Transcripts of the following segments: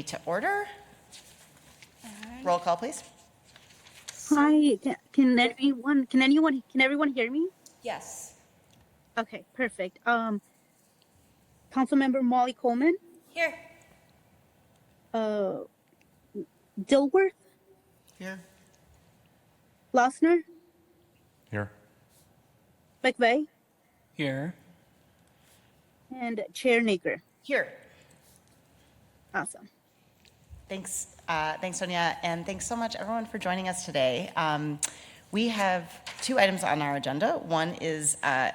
To order. Roll call, please. Hi, can everyone hear me? Yes. Okay, perfect. Councilmember Molly Coleman, Here. uh, Dilworth, Here. Lossner, Here. McVeigh, Here. and Chair Naker. Here. Awesome. Thanks, Sonia, and thanks so much, everyone, for joining us today. We have two items on our agenda. One is an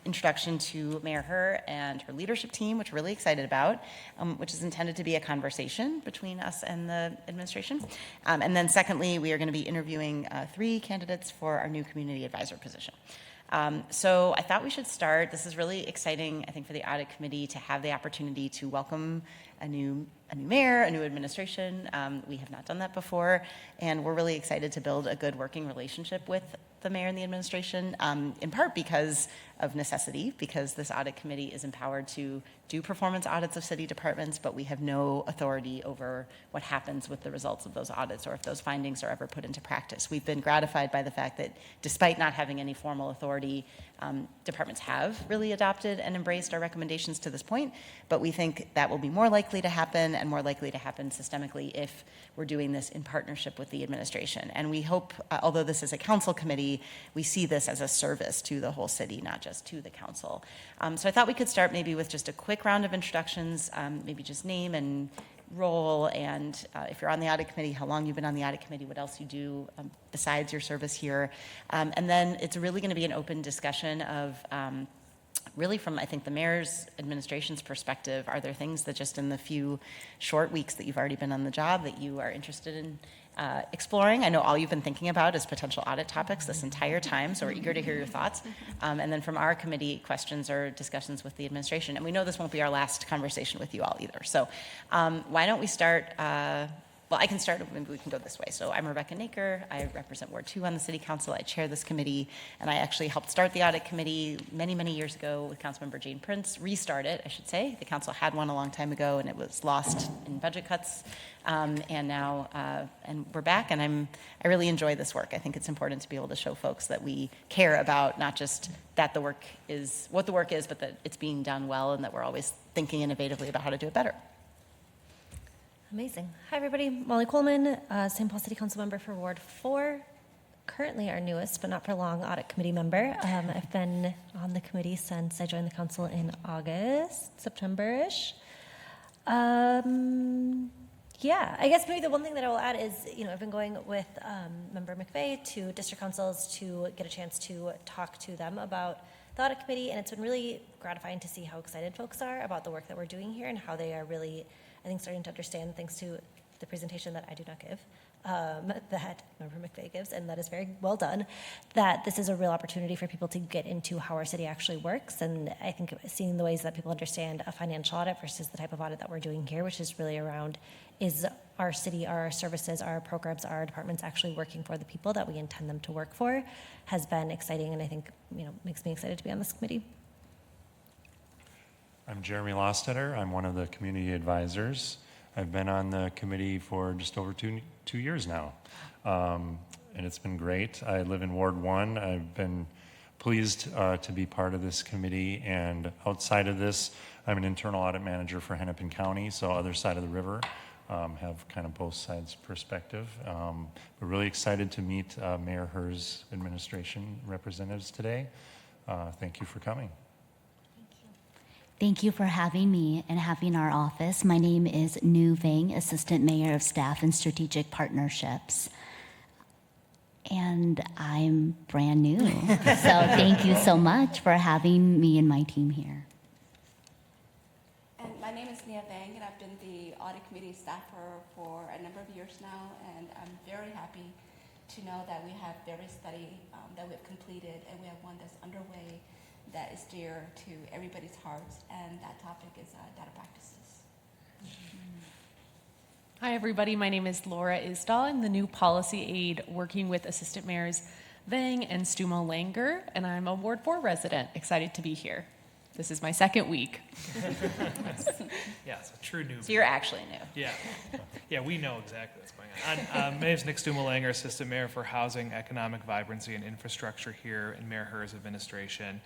introduction to Mayor Herr and her leadership team, which we're really excited about, which is intended to be a conversation between us and the administration. And then secondly, we are going to be interviewing 3 candidates for our new community advisor position. So I thought we should start. This is really exciting, I think, for the audit committee to have the opportunity to welcome a new mayor, a new administration. We have not done that before, and we're really excited to build a good working relationship with the mayor and the administration, in part because of necessity, because this audit committee is empowered to do performance audits of city departments, but we have no authority over what happens with the results of those audits or if those findings are ever put into practice. We've been gratified by the fact that despite not having any formal authority, departments have really adopted and embraced our recommendations to this point, but we think that will be more likely to happen and more likely to happen systemically if we're doing this in partnership with the administration. And we hope, although this is a council committee, we see this as a service to the whole city, not just to the council. So I thought we could start maybe with just a quick round of introductions, maybe just name and role, and if you're on the audit committee, how long you've been on the audit committee, what else you do besides your service here. And then it's really going to be an open discussion of really from, I think, the mayor's administration's perspective, are there things that just in the few short weeks that you've already been on the job that you are interested in exploring? I know all you've been thinking about is potential audit topics this entire time, so we're eager to hear your thoughts. And then from our committee, questions or discussions with the administration. And we know this won't be our last conversation with you all either. So why don't we start, well, I can start, maybe we can go this way. So I'm Rebecca Naker. I represent Ward 2 on the City Council. I chair this committee, and I actually helped start the audit committee many, many years ago with Councilmember Jane Prince, restart it, I should say. The council had one a long time ago, and it was lost in budget cuts. And now, and we're back, and I really enjoy this work. I think it's important to be able to show folks that we care about not just that the work is, what the work is, but that it's being done well, and that we're always thinking innovatively about how to do it better. Amazing. Hi, everybody. Molly Coleman, St. Paul City Council member for Ward 4. Currently our newest, but not for long, audit committee member. I've been on the committee since I joined the council in August, September-ish. Yeah, I guess maybe the one thing that I will add is, I've been going with Member McVeigh to district councils to get a chance to talk to them about the audit committee, and it's been really gratifying to see how excited folks are about the work that we're doing here and how they are really, I think, starting to understand, thanks to the presentation that I do not give, that Member McVeigh gives, and that is very well done, that this is a real opportunity for people to get into how our city actually works. And I think seeing the ways that people understand a financial audit versus the type of audit that we're doing here, which is really around, is our city, our services, our programs, our departments actually working for the people that we intend them to work for, has been exciting, and I think, makes me excited to be on this committee. I'm Jeremy Lostetter. I'm one of the community advisors. I've been on the committee for just over two years now, and it's been great. I live in Ward 1. I've been pleased to be part of this committee, and outside of this, I'm an internal audit manager for Hennepin County, so other side of the river, have kind of both sides perspective. We're really excited to meet Mayor Herr's administration representatives today. Thank you for coming. Thank you for having me and having our office. My name is Nu Vang, Assistant Mayor of Staff and Strategic Partnerships. And I'm brand new. So thank you so much for having me and my team here. And my name is Nia Vang, and I've been the audit committee staffer for a number of years now, and I'm very happy to know that we have various studies that we've completed, and we have one that's underway that is dear to everybody's hearts, and that topic is data practices. Hi, everybody. My name is Laura Isdahl. I'm the new policy aide working with Assistant Mayors Vang and Stumo Langer, and I'm a Ward 4 resident. Excited to be here. This is my second week. Yeah, it's a true newbie. So you're actually new. Yeah. Yeah, we know exactly what's going on. My name is Nick Stumelanger, Assistant Mayor for Housing, Economic Vibrancy, and Infrastructure here in Mayor Herr's administration.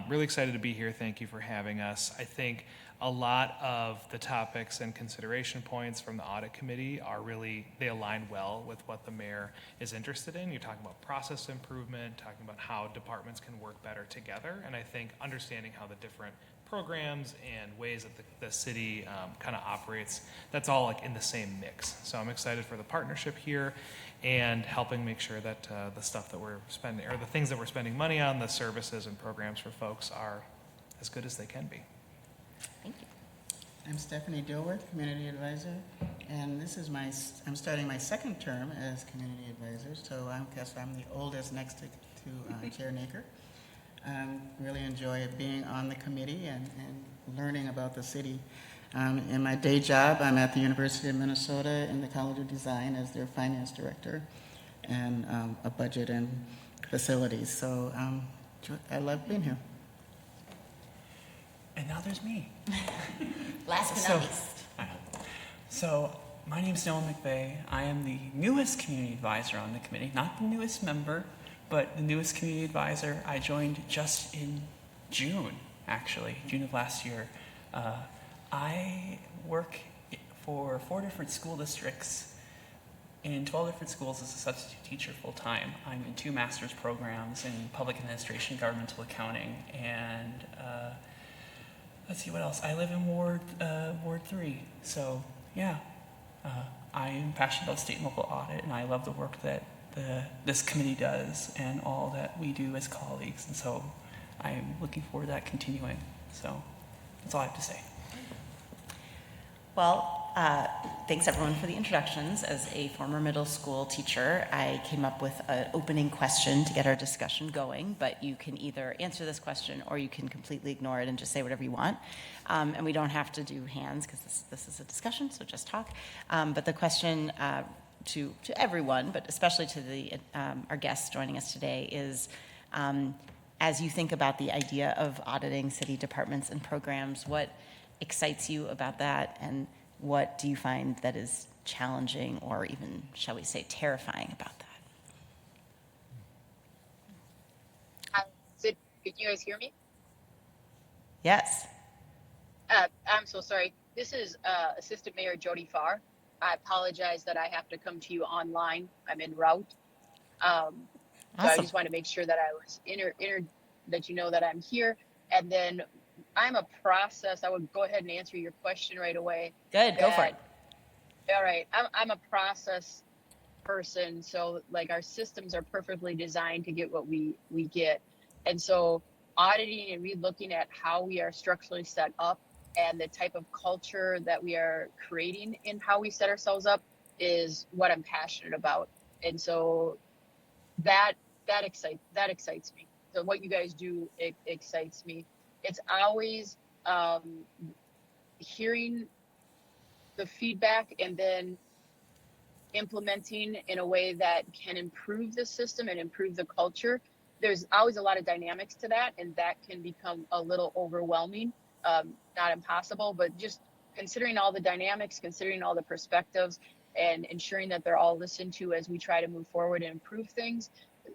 Really excited to be here. Thank you for having us. I think a lot of the topics and consideration points from the audit committee are really, they align well with what the mayor is interested in. You're talking about process improvement, talking about how departments can work better together, and I think understanding how the different programs and ways that the city kind of operates, that's all like in the same mix. So I'm excited for the partnership here and helping make sure that the stuff that we're spending, or the things that we're spending money on, the services and programs for folks are as good as they can be. Thank you. I'm Stephanie Dilworth, Community Advisor, and this is I'm starting my second term as Community Advisor, so I guess I'm the oldest next to Chair Naker. Really enjoy being on the committee and learning about the city. In my day job, I'm at the University of Minnesota in the College of Design as their finance director and a budget and facilities. So I love being here. And now there's me. Last but not least. So my name's Noah McVeigh. I am the newest community advisor on the committee, not the newest member, but the newest community advisor. I joined just in June, actually, June of last year. I work for 4 different school districts in 12 different schools as a substitute teacher full-time. I'm in 2 master's programs in public administration, governmental accounting, and let's see what else. I live in Ward 3, so yeah. I am passionate about state and local audit, and I love the work that this committee does and all that we do as colleagues, and so I'm looking forward to that continuing. So that's all I have to say. Well, thanks everyone for the introductions. As a former middle school teacher, I came up with an opening question to get our discussion going, but you can either answer this question or you can completely ignore it and just say whatever you want. And we don't have to do hands because this is a discussion, so just talk. But the question to everyone, but especially to our guests joining us today is, as you think about the idea of auditing city departments and programs, what excites you about that, and what do you find that is challenging or even, shall we say, terrifying about that? Can you guys hear me? Yes. I'm so sorry. This is Assistant Mayor Jody Farr. I apologize that I have to come to you online. I'm en route. So I just want to make sure that I was that you know that I'm here. And then I'm a process. I would go ahead and answer your question right away. Good, go for it. All right. I'm a process person. So like our systems are perfectly designed to get what we get. And so auditing and re-looking at how we are structurally set up and the type of culture that we are creating in how we set ourselves up is what I'm passionate about. And so that excites me. So what you guys do, it excites me. It's always hearing the feedback and then implementing in a way that can improve the system and improve the culture. There's always a lot of dynamics to that, and that can become a little overwhelming. Not impossible, but just considering all the dynamics, considering all the perspectives, and ensuring that they're all listened to as we try to move forward and improve things,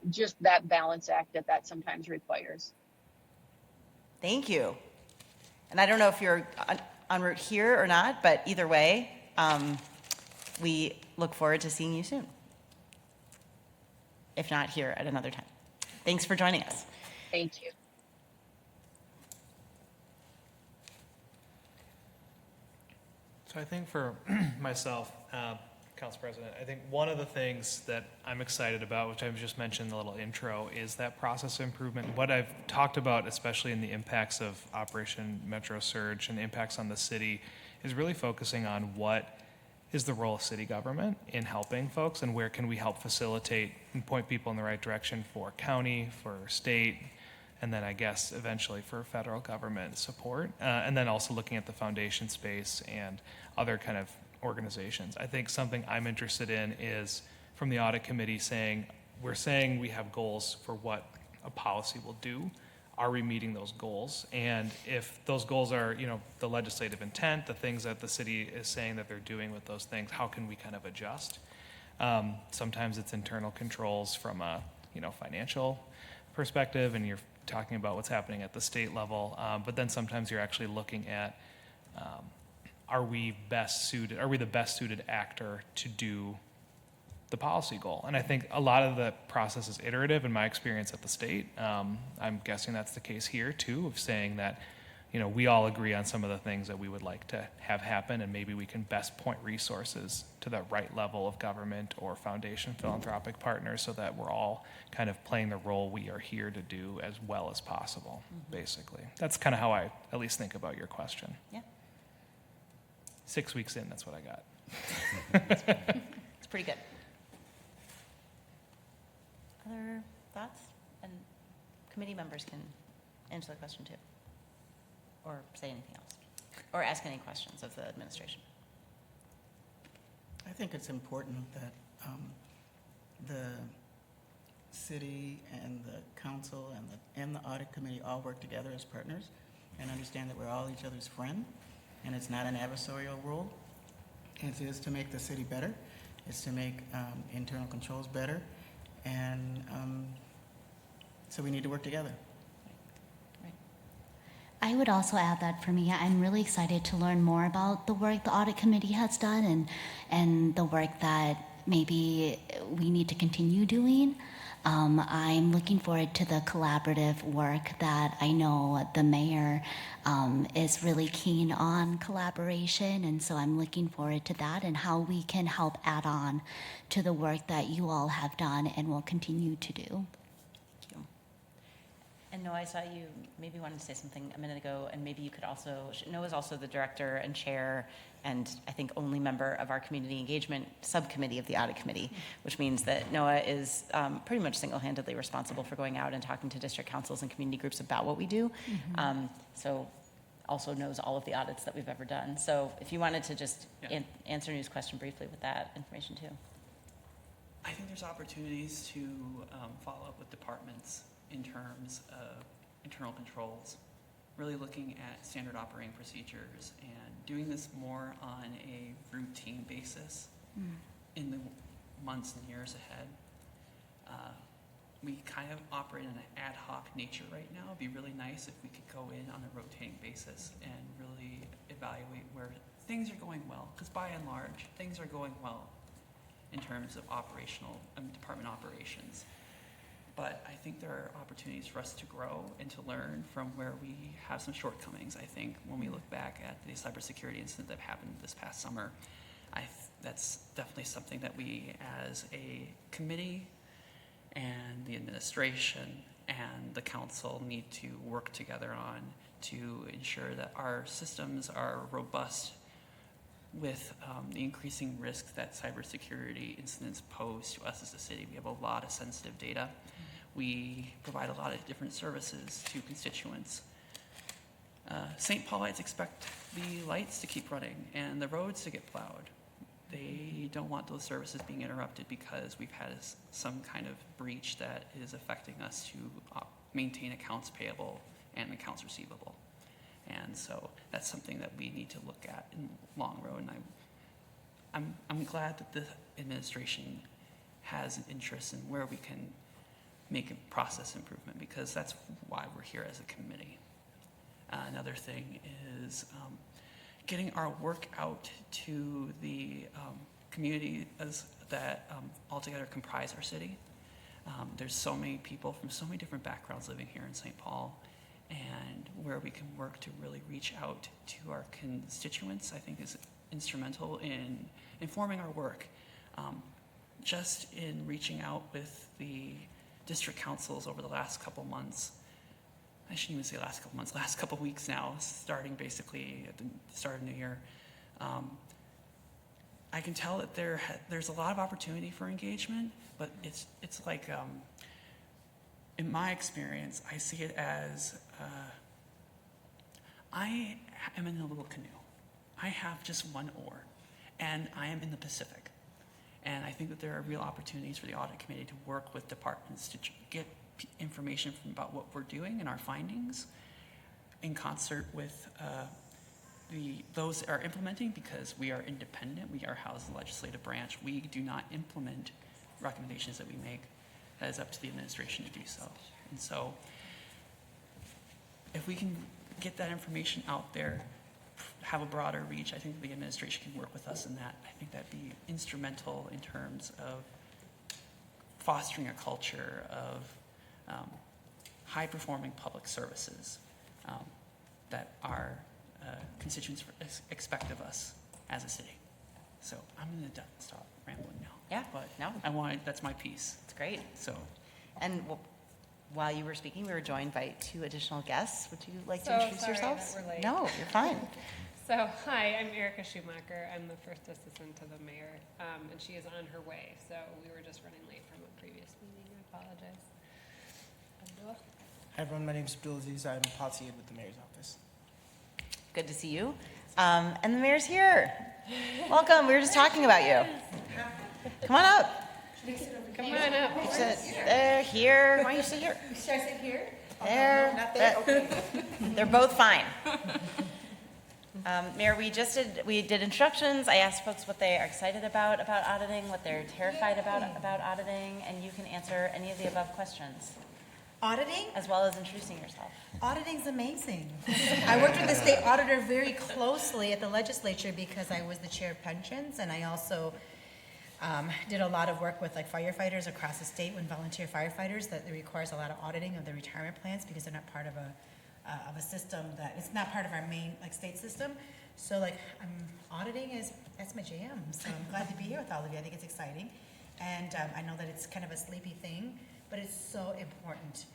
just that balance act that sometimes requires. Thank you. And I don't know if you're en route here or not, but either way, we look forward to seeing you soon. If not here, at another time. Thanks for joining us. Thank you. So I think for myself, Council President, I think one of the things that I'm excited about, which I've just mentioned in the little intro, is that process improvement. What I've talked about, especially in the impacts of Operation Metro Surge and impacts on the city, is really focusing on what is the role of city government in helping folks, and where can we help facilitate and point people in the right direction for county, for state, and then I guess eventually for federal government support, and then also looking at the foundation space and other kind of organizations. I think something I'm interested in is from the audit committee saying, we're saying we have goals for what a policy will do. are we meeting those goals? And if those goals are, you know, the legislative intent, the things that the city is saying that they're doing with those things, how can we kind of adjust? Sometimes it's internal controls from a, you know, financial perspective, and you're talking about what's happening at the state level. But then sometimes you're actually looking at, are we the best suited actor to do the policy goal? And I think a lot of the process is iterative in my experience at the state. I'm guessing that's the case here too, of saying that, you know, we all agree on some of the things that we would like to have happen, and maybe we can best point resources to the right level of government or foundation philanthropic partners so that we're all kind of playing the role we are here to do as well as possible, basically. That's kind of how I at least think about your question. Yeah. 6 weeks in, that's what I got. It's pretty good. Other thoughts? And committee members can answer the question too, or say anything else, or ask any questions of the administration. I think it's important that the city and the council and the audit committee all work together as partners and understand that we're all each other's friend, and it's not an adversarial role. It is to make the city better. It's to make internal controls better. And so we need to work together. I would also add that for me, I'm really excited to learn more about the work the audit committee has done and the work that maybe we need to continue doing. I'm looking forward to the collaborative work that I know the mayor is really keen on collaboration, and so I'm looking forward to that and how we can help add on to the work that you all have done and will continue to do. Thank you. And Noah, I saw you maybe wanted to say something a minute ago, and maybe you could also, Noah's also the director and chair and I think only member of our community engagement subcommittee of the audit committee, which means that Noah is pretty much single-handedly responsible for going out and talking to district councils and community groups about what we do. So also knows all of the audits that we've ever done. So if you wanted to just answer New's question briefly with that information too. I think there's opportunities to follow up with departments in terms of internal controls, really looking at standard operating procedures and doing this more on a routine basis in the months and years ahead. We kind of operate in an ad hoc nature right now. It'd be really nice if we could go in on a rotating basis and really evaluate where things are going well, because by and large, things are going well in terms of operational department operations. But I think there are opportunities for us to grow and to learn from where we have some shortcomings. I think when we look back at the cybersecurity incident that happened this past summer, that's definitely something that we as a committee and the administration and the council need to work together on to ensure that our systems are robust with the increasing risk that cybersecurity incidents pose to us as a city. We have a lot of sensitive data. We provide a lot of different services to constituents. St. Paulites expect the lights to keep running and the roads to get plowed. They don't want those services being interrupted because we've had some kind of breach that is affecting us to maintain accounts payable and accounts receivable. And so that's something that we need to look at in the long run. And I'm glad that the administration has an interest in where we can make a process improvement, because that's why we're here as a committee. Another thing is getting our work out to the communities that altogether comprise our city. There's so many people from so many different backgrounds living here in St. Paul, and where we can work to really reach out to our constituents, I think is instrumental in informing our work. Just in reaching out with the district councils over the last couple months, I shouldn't even say last couple months, last couple weeks now, starting basically at the start of the new year, I can tell that there's a lot of opportunity for engagement, but it's like, in my experience, I see it as, I am in a little canoe. I have just one oar, and I am in the Pacific. And I think that there are real opportunities for the audit committee to work with departments to get information about what we're doing and our findings in concert with those that are implementing, because we are independent. We are housed in the legislative branch. We do not implement recommendations that we make. That is up to the administration to do so. And so if we can get that information out there, have a broader reach, I think the administration can work with us in that. I think that'd be instrumental in terms of fostering a culture of high-performing public services that our constituents expect of us as a city. So I'm going to stop rambling now. Yeah, But no. that's my piece. It's great. So And while you were speaking, we were joined by 2 additional guests. Would you like to introduce sorry yourselves? that we're late. No, you're fine. So, hi, I'm Erica Schumacher. I'm the first assistant to the mayor, and she is on her way. So we were just running late from a previous meeting. I apologize. Abdullah? Hi everyone, my name is Abdul Aziz. I'm policy aide with the mayor's office. Good to see you. And the mayor's here. Welcome. We were just talking about you. Come on up. Come on up. You sit there, here. Why don't you sit here? Should I sit here? There. Not there? Okay. They're both fine. Mayor, we did instructions. I asked folks what they are excited about auditing, what they're terrified about auditing, and you can answer any of the above questions, Auditing? as well as introducing yourself. Auditing's amazing. I worked with the state auditor very closely at the legislature because I was the chair of pensions, and I also did a lot of work with like firefighters across the state when volunteer firefighters, that it requires a lot of auditing of the retirement plans because they're not part of a system that, it's not part of our main like state system. So like auditing that's my jam. So I'm glad to be here with all of you. I think it's exciting. And I know that it's kind of a sleepy thing, but it's so important.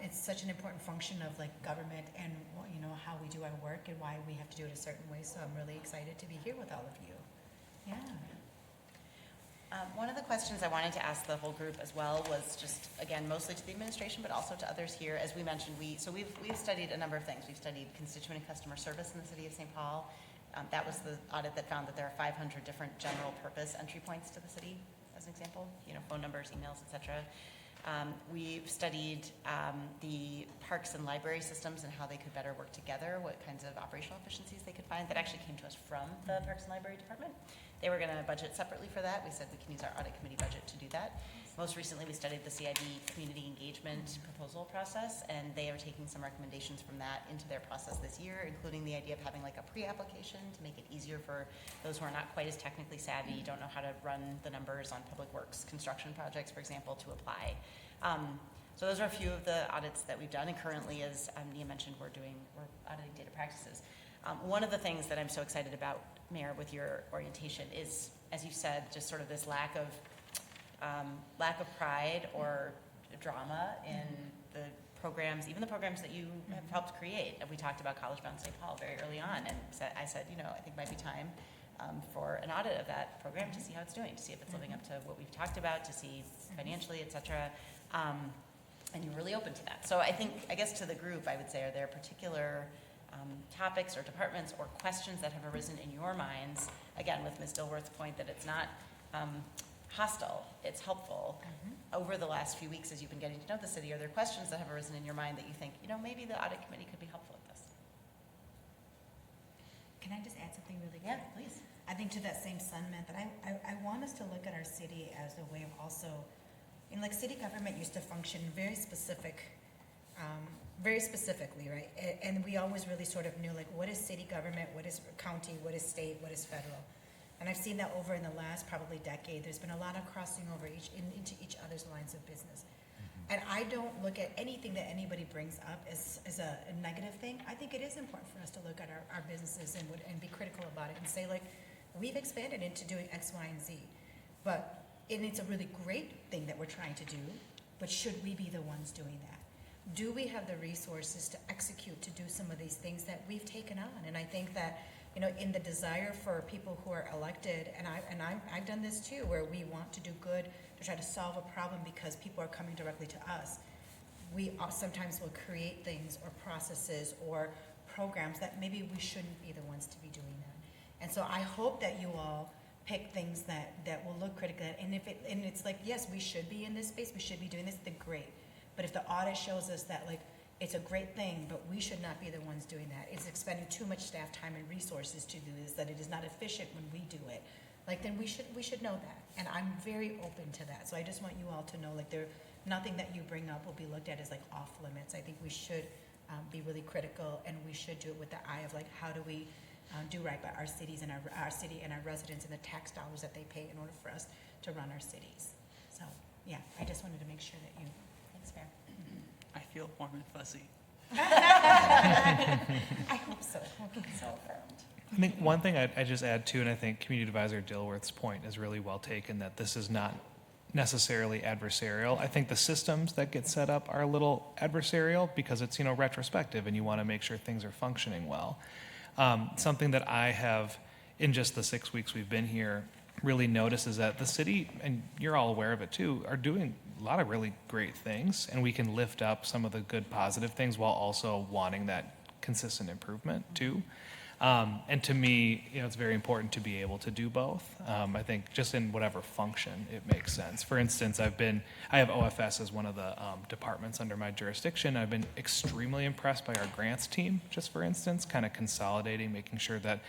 It's such an important function of like government and how we do our work and why we have to do it a certain way. So I'm really excited to be here with all of you. Yeah. One of the questions I wanted to ask the whole group as well was just, again, mostly to the administration, but also to others here. As we mentioned, we've studied a number of things. We've studied constituent and customer service in the city of St. Paul. That was the audit that found that there are 500 different general purpose entry points to the city, as an example, phone numbers, emails, etc. We've studied the parks and library systems and how they could better work together, what kinds of operational efficiencies they could find. That actually came to us from the Parks and Library Department. They were going to budget separately for that. We said we can use our audit committee budget to do that. Most recently, we studied the CID community engagement proposal process, and they are taking some recommendations from that into their process this year, including the idea of having like a pre-application to make it easier for those who are not quite as technically savvy, don't know how to run the numbers on public works construction projects, for example, to apply. So those are a few of the audits that we've done, and currently, as Nia mentioned, we're auditing data practices. One of the things that I'm so excited about, Mayor, with your orientation is, as you said, just sort of this lack of pride or drama in the programs, even the programs that you have helped create. And we talked about College Bound St. Paul very early on, and I said, I think it might be time for an audit of that program to see how it's doing, to see if it's living up to what we've talked about, to see financially, et cetera. And you're really open to that. So I guess to the group, I would say, are there particular topics or departments or questions that have arisen in your minds, again, with Ms. Dilworth's point that it's not hostile, it's helpful. Over the last few weeks as you've been getting to know the city, are there questions that have arisen in your mind that you think, maybe the audit committee could be helpful with this? Can I just add something really quick? Yeah, please. I think to that same sentiment that I want us to look at our city as a way of also, city government used to function very specifically, right? And we always really sort of knew what is city government, what is county, what is state, what is federal. And I've seen that over in the last probably decade. There's been a lot of crossing over into each other's lines of business. And I don't look at anything that anybody brings up as a negative thing. I think it is important for us to look at our businesses and be critical about it and say, we've expanded into doing X, Y, and Z. And it's a really great thing that we're trying to do, but should we be the ones doing that? Do we have the resources to execute, to do some of these things that we've taken on? And I think that, in the desire for people who are elected, and I've done this too, where we want to do good, to try to solve a problem because people are coming directly to us. We sometimes will create things or processes or programs that maybe we shouldn't be the ones to be doing that. And so I hope that you all pick things that will look critical. And it's yes, we should be in this space, we should be doing this, then great. But if the audit shows us that like, it's a great thing, but we should not be the ones doing that. It's expending too much staff time and resources to do this, that it is not efficient when we do it. Like, then we should know that. And I'm very open to that. So I just want you all to know, like, nothing that you bring up will be looked at as like off limits. I think we should be really critical, and we should do it with the eye of like, how do we do right by our cities and our city and our residents and the tax dollars that they pay in order for us to run our cities. So yeah, I just wanted to make sure that you. Thanks, Mayor. I feel warm and fuzzy. I hope so. Okay, so affirmed. I think one thing I just add too, and I think Community Advisor Dilworth's point is really well taken, that this is not necessarily adversarial. I think the systems that get set up are a little adversarial because it's, retrospective and you want to make sure things are functioning well. Something that I have, in just the 6 weeks we've been here, really noticed is that the city, and you're all aware of it too, are doing a lot of really great things, and we can lift up some of the good positive things while also wanting that consistent improvement too. And to me, it's very important to be able to do both. I think just in whatever function it makes sense. For instance, I have OFS as one of the departments under my jurisdiction. I've been extremely impressed by our grants team, just for instance, kind of consolidating, making sure that,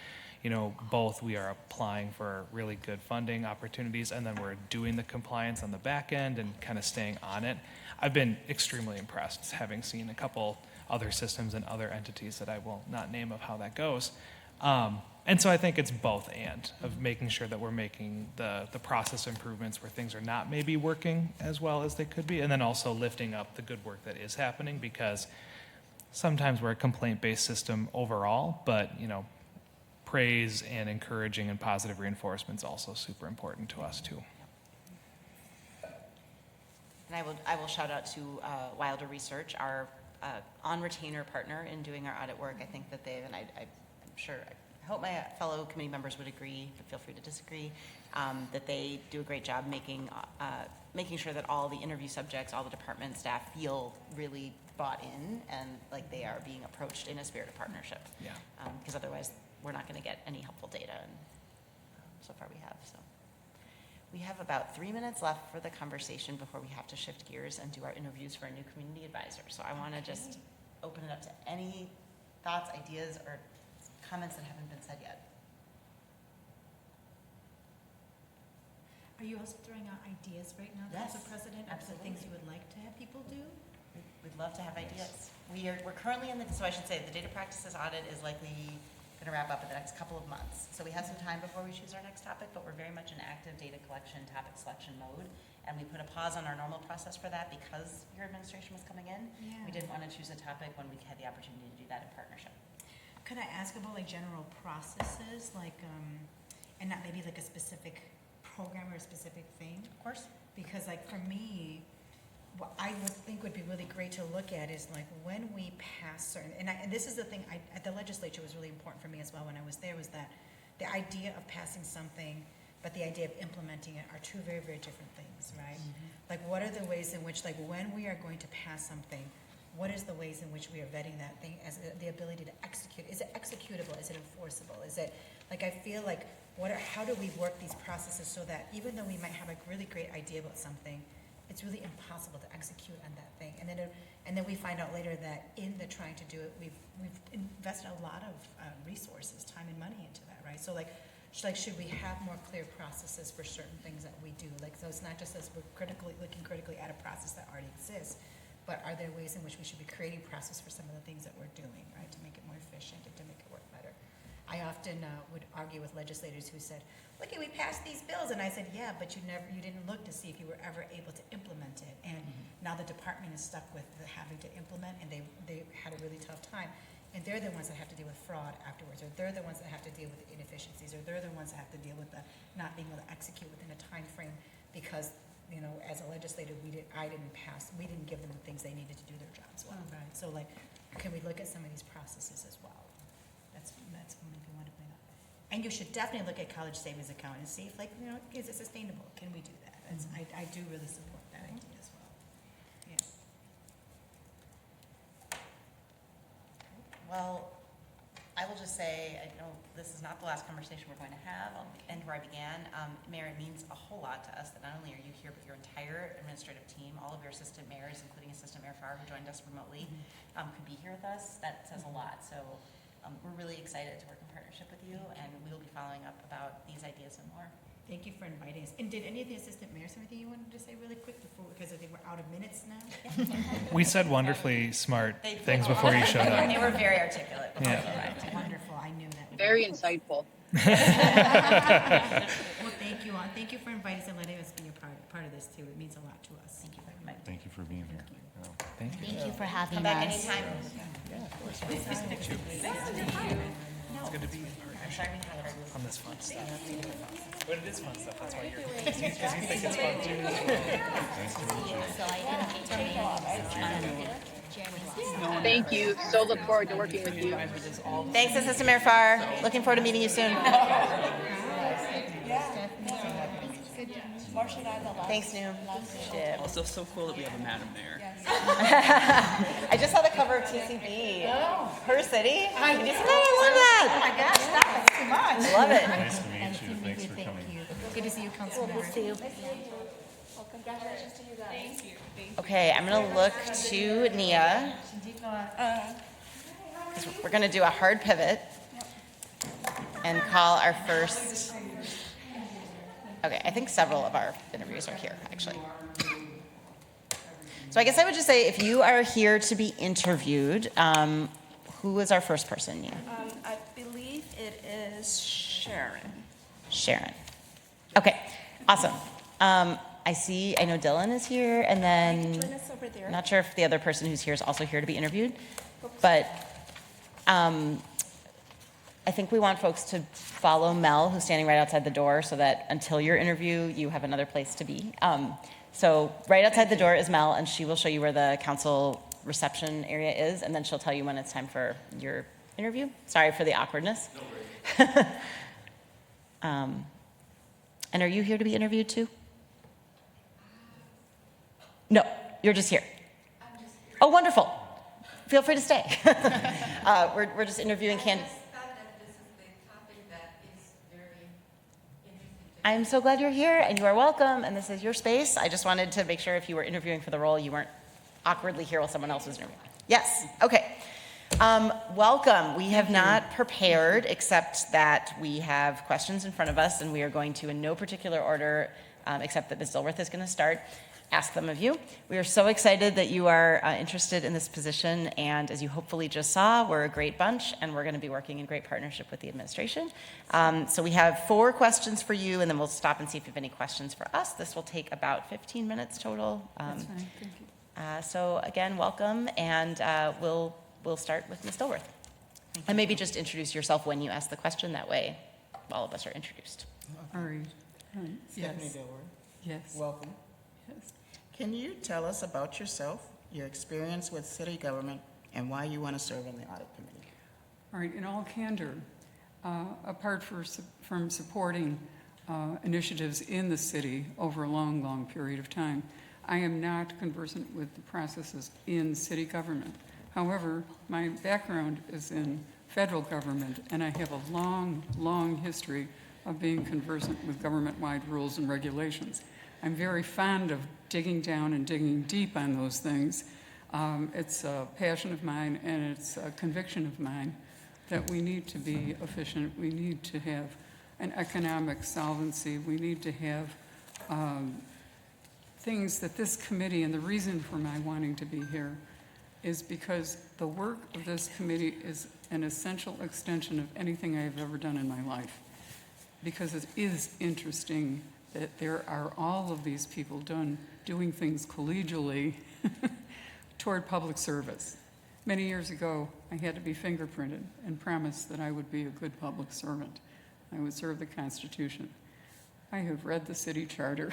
both we are applying for really good funding opportunities, and then we're doing the compliance on the back end and kind of staying on it. I've been extremely impressed, having seen a couple other systems and other entities that I will not name of how that goes. And so I think it's both and of making sure that we're making the process improvements where things are not maybe working as well as they could be, and then also lifting up the good work that is happening, because sometimes we're a complaint-based system overall, but praise and encouraging and positive reinforcement is also super important to us too. And I will shout out to Wilder Research, our on-retainer partner in doing our audit work. I think that I'm sure, I hope my fellow committee members would agree, but feel free to disagree, that they do a great job making sure that all the interview subjects, all the department staff feel really bought in and like they are being approached in a spirit of partnership. Yeah. Because otherwise, we're not going to get any helpful data, and so far we have. So we have about 3 minutes left for the conversation before we have to shift gears and do our interviews for a new community advisor. So I want to just open it up to any thoughts, ideas, or comments that haven't been said yet. Are you also throwing out ideas right now, Yes, Council President, of the things you would like to have people do? We'd love to have ideas. We're currently so I should say the data practices audit is likely going to wrap up in the next couple of months. So we have some time before we choose our next topic, but we're very much in active data collection, topic selection mode. And we put a pause on our normal process for that because your administration was coming in. Yeah. We didn't want to choose a topic when we had the opportunity to do that in partnership. Could I ask about like general processes, like, and not maybe like a specific program or a specific thing? Of course. Because like for me, what I would think would be really great to look at is like when we pass certain, and this is the thing, the legislature was really important for me as well when I was there, was that the idea of passing something, but the idea of implementing it are two very, very different things, right? Mm-hmm. Like what are the ways in which, like when we are going to pass something, what is the ways in which we are vetting that thing as the ability to execute? Is it executable? Is it enforceable? Is it, like I feel like, how do we work these processes so that even though we might have a really great idea about something, it's really impossible to execute on that thing. And then we find out later that in the trying to do it, we've invested a lot of resources, time and money into that, right? So should we have more clear processes for certain things that we do? Like, so it's not just as we're looking critically at a process that already exists, but are there ways in which we should be creating process for some of the things that we're doing, right? To make it more efficient and to make it work better. I often would argue with legislators who said, look, we passed these bills. And I said, yeah, but you didn't look to see if you were ever able to implement it. And now the department is stuck with having to implement, and they had a really tough time. And they're the ones that have to deal with fraud afterwards, or they're the ones that have to deal with the inefficiencies, or they're the ones that have to deal with the not being able to execute within a time frame because, as a legislator, we didn't give them the things they needed to do their jobs well, right? So like, can we look at some of these processes as well? That's maybe one to bring up. And you should definitely look at college savings account and see if, like, is it sustainable? Can we do that? I do really support that idea as well. Yeah. Well, I will just say, I know this is not the last conversation we're going to have. I'll end where I began. Mayor, it means a whole lot to us that not only are you here, but your entire administrative team, all of your assistant mayors, including Assistant Mayor Farr, who joined us remotely, could be here with us. That says a lot. So we're really excited to work in partnership with you, and we will be following up about these ideas and more. Thank you for inviting us. And did any of the assistant mayors have anything you wanted to say really quick before, because I think we're out of minutes now? We said wonderfully smart things before you showed up. They were very articulate. Before you arrived. Wonderful, I knew that. Very insightful. Well, thank you all. Thank you for inviting us and letting us be a part of this too. It means a lot to us. Thank you very much. Thank you for being here. Yeah. Thank you. Thank you for having Come back us. anytime. It's good to be on this fun stuff. But it is fun stuff. That's why you're here. Because you think it's fun too. Thank you. So look forward to working with you. Thanks, Assistant Mayor Farr. Looking forward to meeting you soon. Thanks, Noom. Also, so cool that we have a madam there. I just saw the cover of TCB. Her city. I love that. Oh my gosh, stop it, too much. Love it. Nice to meet you. Thanks for coming. Good to see you, Councilmember. Well, congratulations to you guys. Thank you. Okay, I'm going to look to Nia. We're going to do a hard pivot and call our first. Okay, I think several of our interviews are here, actually. So I guess I would just say, if you are here to be interviewed, who is our first person, Nia? I believe it is Sharon. Sharon. Okay, awesome. I know Dylan is here, and then Join us over there. not sure if the other person who's here is also here to be interviewed, but I think we want folks to follow Mel, who's standing right outside the door, so that until your interview, you have another place to be. So right outside the door is Mel, and she will show you where the council reception area is, and then she'll tell you when it's time for your interview. Sorry for the awkwardness. No worries. And are you here to be interviewed too? No, you're just here. Oh, wonderful. Feel free to stay. We're just interviewing candidates. I'm so glad you're here, and you are welcome, and this is your space. I just wanted to make sure if you were interviewing for the role, you weren't awkwardly here while someone else was interviewing. Yes, okay. Welcome. We have not prepared, except that we have questions in front of us, and we are going to, in no particular order, except that Ms. Dilworth is going to start, ask them of you. We are so excited that you are interested in this position, and as you hopefully just saw, we're a great bunch, and we're going to be working in great partnership with the administration. So we have 4 questions for you, and then we'll stop and see if you have any questions for us. This will take about 15 minutes total. That's fine, thank you. So again, welcome, and we'll start with Ms. Dilworth. And maybe just introduce yourself when you ask the question. That way, all of us are introduced. All right. Stephanie Yes. Dilworth, Yes. welcome. Yes. Can you tell us about yourself, your experience with city government, and why you want to serve on the audit committee? All right, in all candor, apart from supporting initiatives in the city over a long, long period of time, I am not conversant with the processes in city government. However, my background is in federal government, and I have a long, long history of being conversant with government-wide rules and regulations. I'm very fond of digging down and digging deep on those things. It's a passion of mine, and it's a conviction of mine that we need to be efficient. We need to have an economic solvency. We need to have things that this committee, and the reason for my wanting to be here is because the work of this committee is an essential extension of anything I've ever done in my life. Because it is interesting that there are all of these people doing things collegially toward public service. Many years ago, I had to be fingerprinted and promised that I would be a good public servant. I would serve the Constitution. I have read the city charter.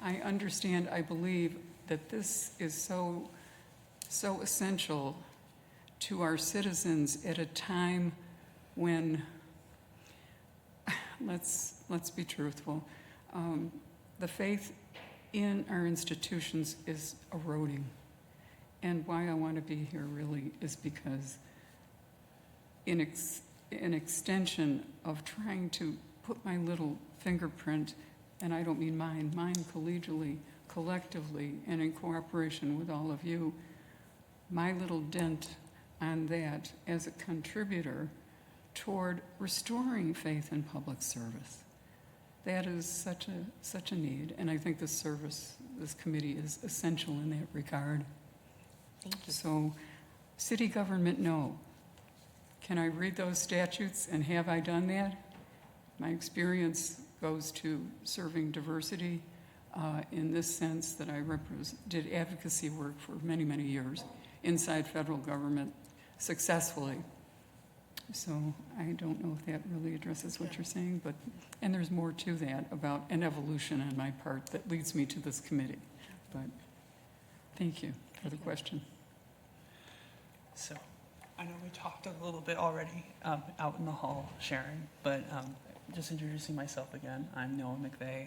I understand, I believe that this is so essential to our citizens at a time when, let's be truthful, the faith in our institutions is eroding. And why I want to be here really is because an extension of trying to put my little fingerprint, and I don't mean mine collegially, collectively, and in cooperation with all of you, my little dent on that as a contributor toward restoring faith in public service. That is such a need, and I think this committee is essential in that regard. Thank you. So, city government, no. Can I read those statutes, and have I done that? My experience goes to serving diversity in this sense that I did advocacy work for many, many years inside federal government successfully. So I don't know if that really addresses what you're saying, and there's more to that about an evolution on my part that leads me to this committee. But thank you for the question. So, I know we talked a little bit already out in the hall, Sharon, but just introducing myself again. I'm Noah McVeigh.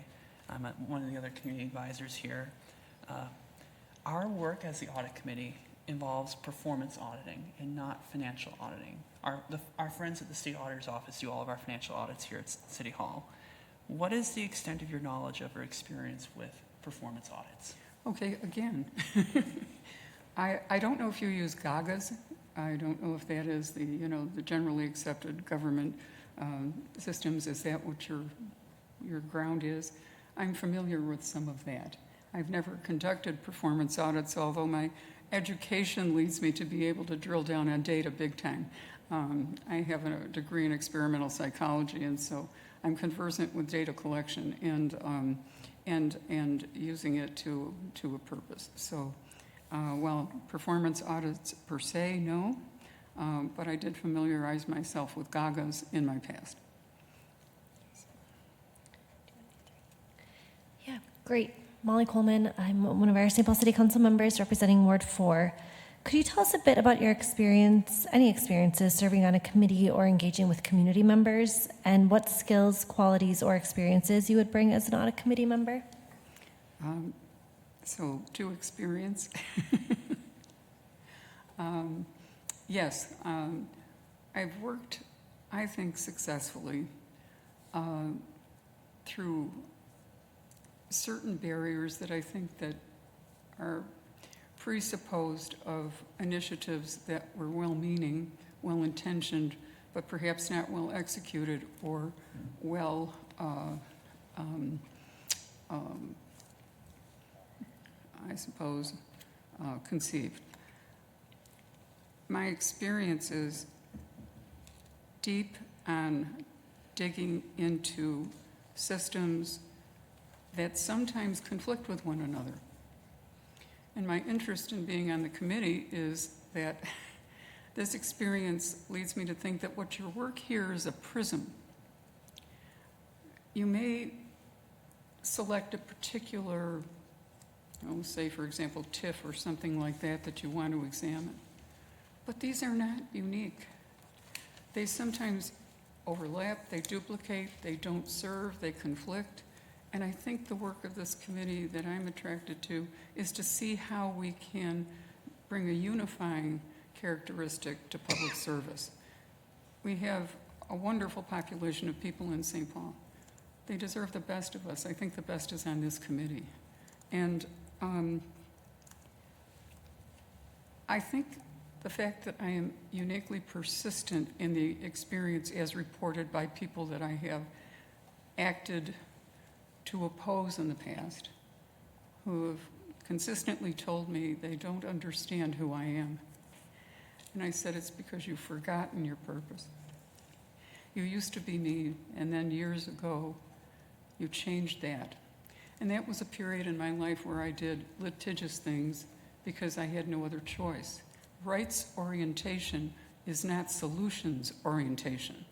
I'm one of the other community advisors here. Our work as the audit committee involves performance auditing and not financial auditing. Our friends at the state auditor's office do all of our financial audits here at City Hall. What is the extent of your knowledge of or experience with performance audits? Okay, again, I don't know if you use GAGAs. I don't know if that is the generally accepted government systems. Is that what your ground is? I'm familiar with some of that. I've never conducted performance audits, although my education leads me to be able to drill down on data big time. I have a degree in experimental psychology, and so I'm conversant with data collection and using it to a purpose. So, while performance audits per se, no, but I did familiarize myself with GAGAs in my past. Yeah, great. Molly Coleman, I'm one of our St. Paul City Council members representing Ward 4. Could you tell us a bit about your experience, any experiences serving on a committee or engaging with community members, and what skills, qualities, or experiences you would bring as an audit committee member? So, to experience. Yes, I've worked, I think, successfully through certain barriers that I think that are presupposed of initiatives that were well-meaning, well-intentioned, but perhaps not well executed or well I suppose conceived. My experience is deep on digging into systems that sometimes conflict with one another. And my interest in being on the committee is that this experience leads me to think that what your work here is a prism. You may select a particular, say for example, TIF or something like that you want to examine. But these are not unique. They sometimes overlap, they duplicate, they don't serve, they conflict. And I think the work of this committee that I'm attracted to is to see how we can bring a unifying characteristic to public service. We have a wonderful population of people in St. Paul. They deserve the best of us. I think the best is on this committee. And I think the fact that I am uniquely persistent in the experience as reported by people that I have acted to oppose in the past, who have consistently told me they don't understand who I am. And I said, it's because you've forgotten your purpose. You used to be me, and then years ago, you changed that. And that was a period in my life where I did litigious things because I had no other choice. Rights orientation is not solutions orientation.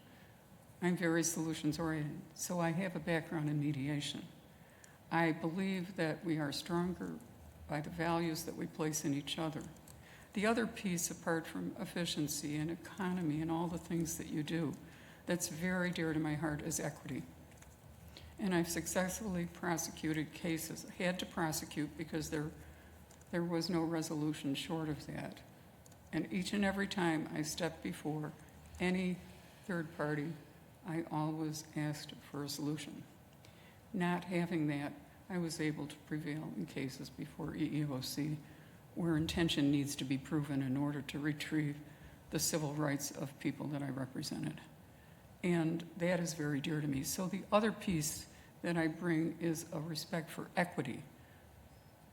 I'm very solutions oriented, so I have a background in mediation. I believe that we are stronger by the values that we place in each other. The other piece, apart from efficiency and economy and all the things that you do, that's very dear to my heart is equity. And I've successfully prosecuted cases, had to prosecute because there was no resolution short of that. And each and every time I stepped before any third party, I always asked for a solution. Not having that, I was able to prevail in cases before EEOC where intention needs to be proven in order to retrieve the civil rights of people that I represented. And that is very dear to me. So the other piece that I bring is a respect for equity.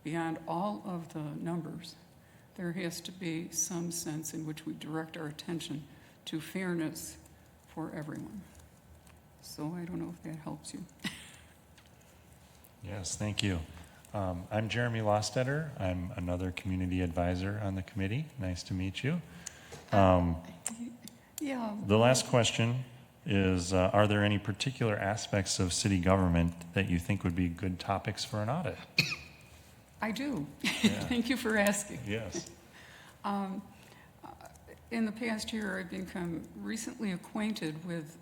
Beyond all of the numbers, there has to be some sense in which we direct our attention to fairness for everyone. So I don't know if that helps you. Yes, thank you. I'm Jeremy Lostetter. I'm another community advisor on the committee. Nice to meet you. Yeah. The last question is, are there any particular aspects of city government that you think would be good topics for an audit? I do. Yeah. Thank you for asking. Yes. In the past year, I've become recently acquainted with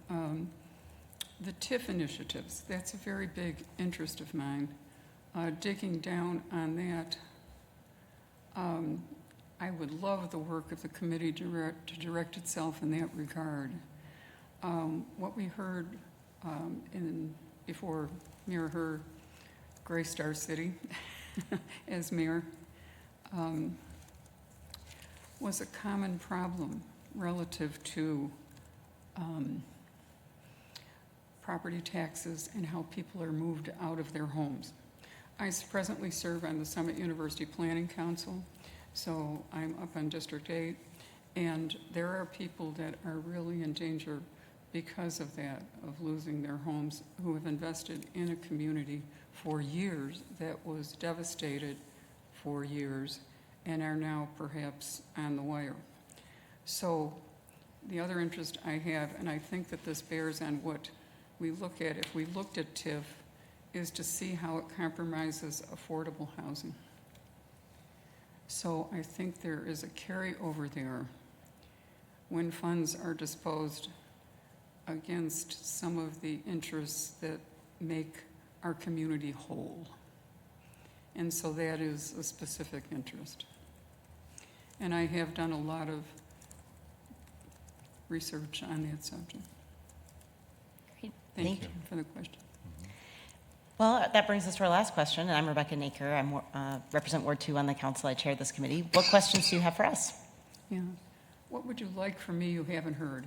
the TIF initiatives. That's a very big interest of mine. Digging down on that, I would love the work of the committee to direct itself in that regard. What we heard before Mayor Herr graced our city as mayor was a common problem relative to property taxes and how people are moved out of their homes. I presently serve on the Summit University Planning Council, so I'm up on District 8, and there are people that are really in danger because of that, of losing their homes, who have invested in a community for years that was devastated for years and are now perhaps on the wire. So the other interest I have, and I think that this bears on what we look at if we looked at TIF, is to see how it compromises affordable housing. So I think there is a carryover there when funds are disposed against some of the interests that make our community whole. And so that is a specific interest. And I have done a lot of research on that subject. Great. Thank you for the question. Well, that brings us to our last question, and I'm Rebecca Naker. I represent Ward 2 on the council. I chair this committee. What questions do you have for us? Yeah. What would you like from me you haven't heard?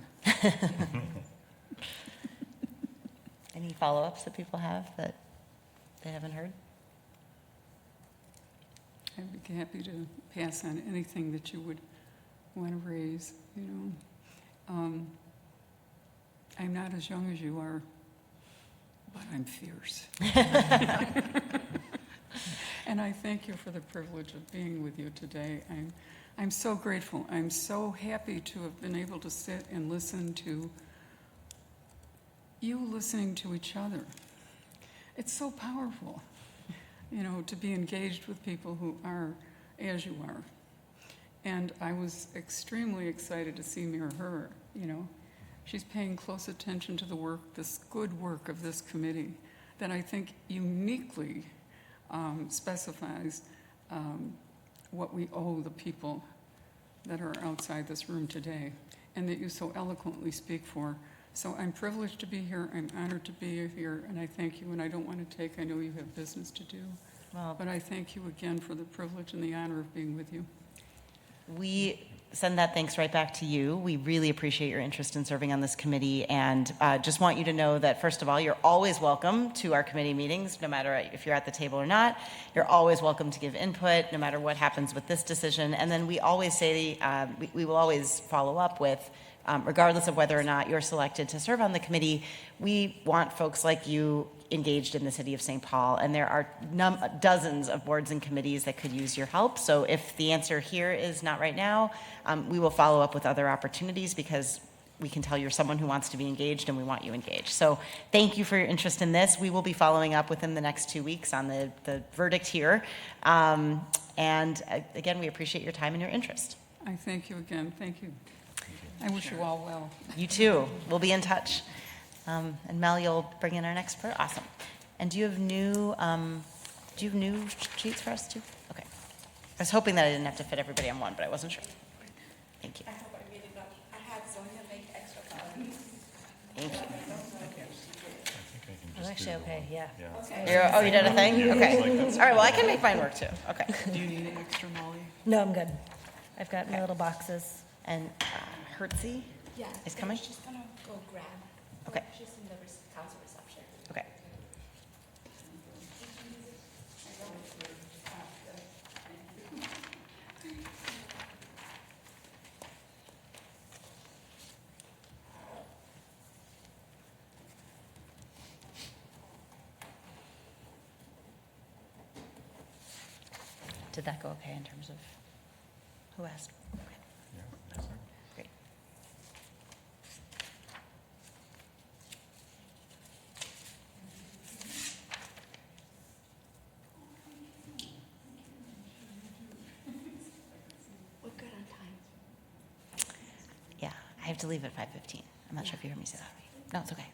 Any follow-ups that people have that they haven't heard? I'd be happy to pass on anything that you would want to raise, you know. I'm not as young as you are, but I'm fierce. And I thank you for the privilege of being with you today. I'm so grateful. I'm so happy to have been able to sit and listen to you listening to each other. It's so powerful, you know, to be engaged with people who are as you are. And I was extremely excited to see Mayor Herr, you know. She's paying close attention to the work, this good work of this committee that I think uniquely specifies what we owe the people that are outside this room today and that you so eloquently speak for. So I'm privileged to be here, I'm honored to be here, and I thank you, and I don't want to take, I know you have business to do, but I thank you again for the privilege and the honor of being with you. We send that thanks right back to you. We really appreciate your interest in serving on this committee, and just want you to know that, first of all, you're always welcome to our committee meetings, no matter if you're at the table or not. You're always welcome to give input, no matter what happens with this decision. And then we always say, we will always follow up with, regardless of whether or not you're selected to serve on the committee, we want folks like you engaged in the city of St. Paul, and there are dozens of boards and committees that could use your help. So if the answer here is not right now, we will follow up with other opportunities, because we can tell you're someone who wants to be engaged and we want you engaged. So thank you for your interest in this. We will be following up within the next 2 weeks on the verdict here. And again, we appreciate your time and your interest. I thank you again, thank you. I wish you all well. You too. We'll be in touch. And Mel, you'll bring in our next part? Awesome. And do you have new sheets for us too? Okay. I was hoping that I didn't have to fit everybody on one, but I wasn't sure. Thank you. I hope I made it up. I had Sonia make extra Thank you. I think I can I'm just actually do the okay, one. yeah. You did a thing? Yeah, Okay. it's like that's All right, well, I can make mine work too. Okay. Do you need an extra Molly? No, I'm good. I've got my little boxes. And Hertzie Yeah. is coming? She's gonna go grab. Okay. She's in the council reception. Okay. Did that go okay in terms of who asked? Okay, Yeah, that's it. great. We're good on time. Yeah, I have to leave at 5:15. I'm not sure if you heard me say that. No, it's okay.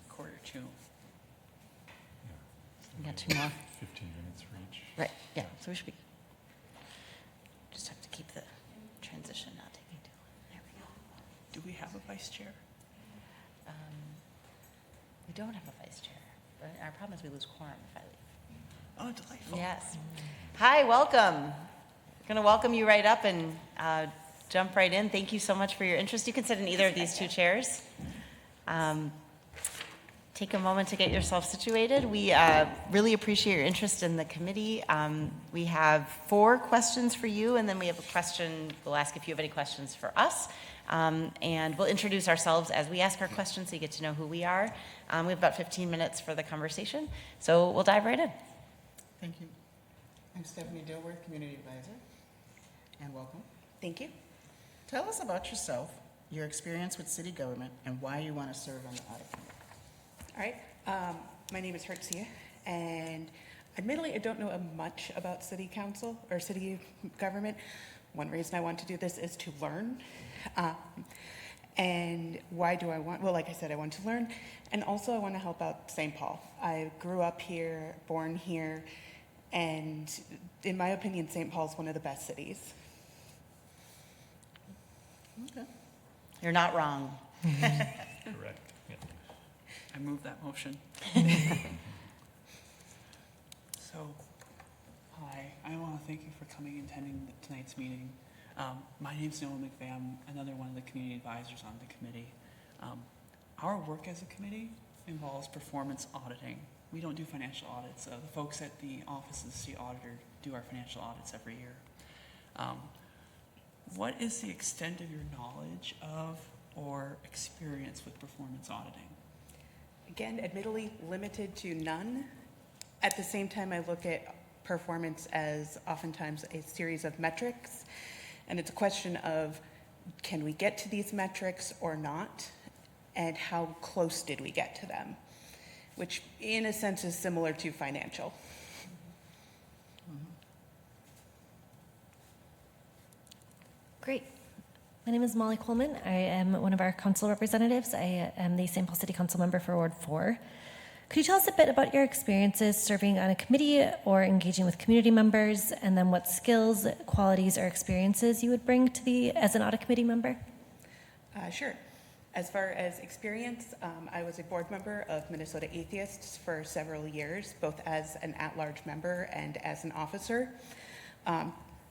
Quarter two. We got 2 more. 15 minutes for each. Right, yeah, so we should be. Just have to keep the transition not taking too long. There we go. Do we have a vice chair? We don't have a vice chair. But our problem is we lose quorum if I leave. Oh, delightful. Yes. Hi, welcome. Going to welcome you right up and jump right in. Thank you so much for your interest. You can sit in either of these 2 chairs. Take a moment to get yourself situated. We really appreciate your interest in the committee. We have 4 questions for you, and then we have a question. We'll ask if you have any questions for us. And we'll introduce ourselves as we ask our questions so you get to know who we are. We have about 15 minutes for the conversation, so we'll dive right in. Thank you. I'm Stephanie Dilworth, Community Advisor, and welcome. Thank you. Tell us about yourself, your experience with city government, and why you want to serve on the audit committee. All right, my name is Hertzie, and admittedly, I don't know much about city council or city government. One reason I want to do this is to learn. And why do I want, well, like I said, I want to learn, and also I want to help out St. Paul. I grew up here, born here, and in my opinion, St. Paul's one of the best cities. Okay. You're not wrong. Correct. Yeah. I move that motion. So, hi, I want to thank you for coming and attending tonight's meeting. My name is Noah McVeigh. I'm another one of the community advisors on the committee. Our work as a committee involves performance auditing. We don't do financial audits. The folks at the Office of the State Auditor do our financial audits every year. What is the extent of your knowledge of or experience with performance auditing? Again, admittedly limited to none. At the same time, I look at performance as oftentimes a series of metrics, and it's a question of, can we get to these metrics or not, and how close did we get to them, which in a sense is similar to financial. Great. My name is Molly Coleman. I am one of our council representatives. I am the St. Paul City Council member for Ward 4. Could you tell us a bit about your experiences serving on a committee or engaging with community members, and then what skills, qualities, or experiences you would bring to as an audit committee member? Sure. As far as experience, I was a board member of Minnesota Atheists for several years, both as an at-large member and as an officer.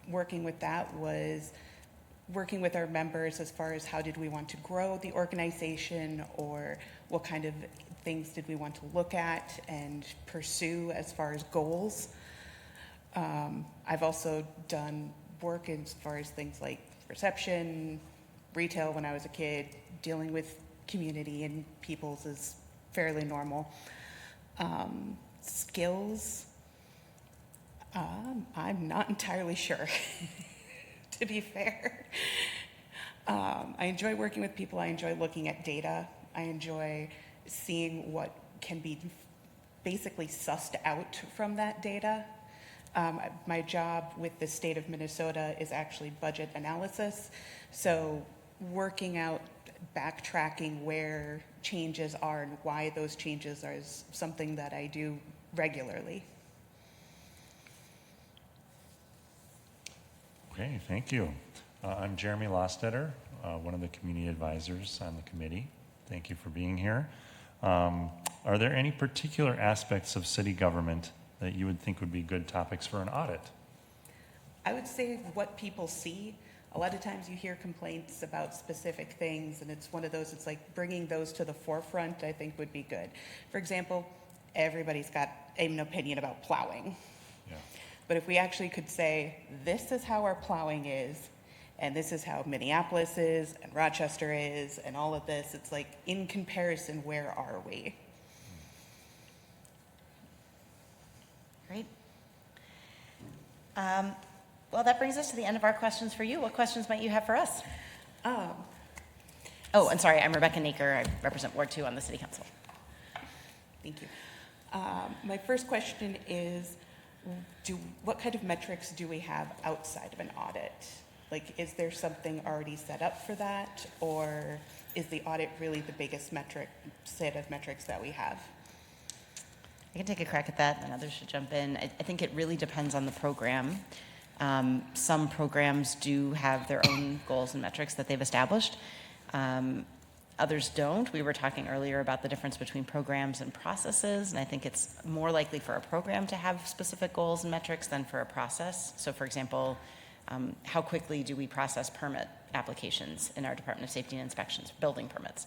Working with that was working with our members as far as how did we want to grow the organization, or what kind of things did we want to look at and pursue as far as goals. I've also done work as far as things like reception, retail when I was a kid. Dealing with community and peoples is fairly normal. Skills, I'm not entirely sure, to be fair. I enjoy working with people. I enjoy looking at data. I enjoy seeing what can be basically sussed out from that data. My job with the state of Minnesota is actually budget analysis. So working out, backtracking where changes are and why those changes are is something that I do regularly. Okay, thank you. I'm Jeremy Lostetter. one of the community advisors on the committee. Thank you for being here. Are there any particular aspects of city government that you would think would be good topics for an audit? I would say what people see. A lot of times you hear complaints about specific things, and it's one of those, it's like bringing those to the forefront, I think would be good. For example, everybody's got an opinion about plowing. Yeah. But if we actually could say, this is how our plowing is, and this is how Minneapolis is, and Rochester is, and all of this, it's like, in comparison, where are we? Great. Well, that brings us to the end of our questions for you. What questions might you have for us? Oh, and sorry, I'm Rebecca Naker. I represent Ward 2 on the City Council. Thank you. My first question is, what kind of metrics do we have outside of an audit? Like, is there something already set up for that, or is the audit really the biggest set of metrics that we have? I can take a crack at that, and others should jump in. I think it really depends on the program. Some programs do have their own goals and metrics that they've established. Others don't. We were talking earlier about the difference between programs and processes, and I think it's more likely for a program to have specific goals and metrics than for a process. So, for example, how quickly do we process permit applications in our Department of Safety and Inspections, building permits?